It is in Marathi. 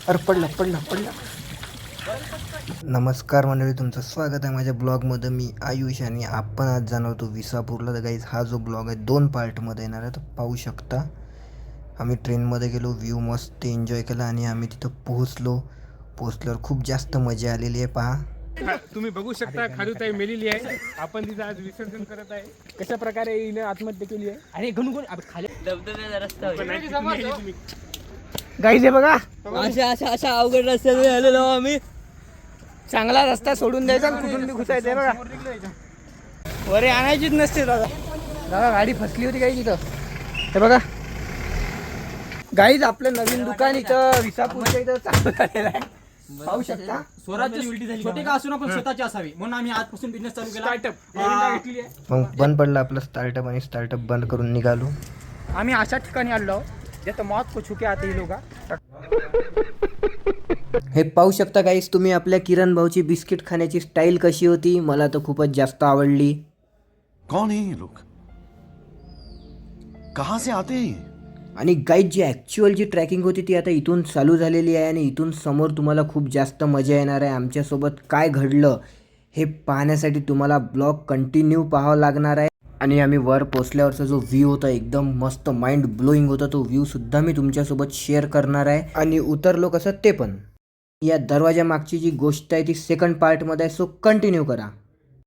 अरे पडला पडला पडला. नमस्कार मंडळी, तुमचं स्वागत आहे माझ्या ब्लॉगमध्ये. मी आयुष आणि आपण आज जाणार होतो विसापूरला. तर गाईज हा जो ब्लॉग आहे 2 पार्टमध्ये येणार आहे. तर पाहू शकता आम्ही ट्रेनमध्ये गेलो, व्ह्यू मस्त एन्जॉय केला आणि आम्ही तिथं पोहोचल्यावर खूप जास्त मजा आलेली आहे. पहा तुम्ही बघू शकता खारुताई मेलेली आहे. आपण तिचं आज विसर्जन करत आहे. कशा प्रकारे हिने आत्महत्या केली आहे आणि गुणगुण खाली धबधब्याचा रस्ता गाईज हे बघा. अशा अवघड रस्त्याने आलेलो आम्ही. चांगला रस्ता सोडून द्यायचा, कुठून बी घुसायचं बघा. वरे आणायचीच नसते दादा. दादा गाडी फसली होती काही तिथं. हे बघा गाईज, आपलं नवीन दुकान इथं विसापूरच्या इथं चालू झालेलं आहे. पाहू शकता. स्वराज्य छोटे का असून आपण स्वतःची असावी म्हणून आम्ही आजपासून बिझनेस चालू केला. स्टार्टअप घेतली आहे. मग बंद पडलं आपलं स्टार्टअप आणि स्टार्टअप बंद करून निघालो. आम्ही अशा ठिकाणी आलो जिथं मौत को छुके आते ही लोक. हे पाहू शकता गाईस तुम्ही, आपल्या किरण भाऊची बिस्किट खाण्याची स्टाईल कशी होती. मला तर खूपच जास्त आवडली. कौन है ये लोग? कहां से आते हैं ये? आणि गाईज जी ॲक्च्युअल जी ट्रॅकिंग होती ती आता इथून चालू झालेली आहे आणि इथून समोर तुम्हाला खूप जास्त मजा येणार आहे. आमच्यासोबत काय घडलं हे पाहण्यासाठी तुम्हाला ब्लॉग कंटिन्यू पाहावा लागणार आहे. आणि आम्ही वर पोचल्यावरचा जो व्ह्यू होता एकदम मस्त माइंड ब्लोईंग होता. तो व्ह्यूसुद्धा मी तुमच्यासोबत शेअर करणार आहे. आणि उतरलो कसं ते पण. या दरवाजा मागची जी गोष्ट आहे ती सेकंड पार्टमध्ये आहे, सो कंटिन्यू करा.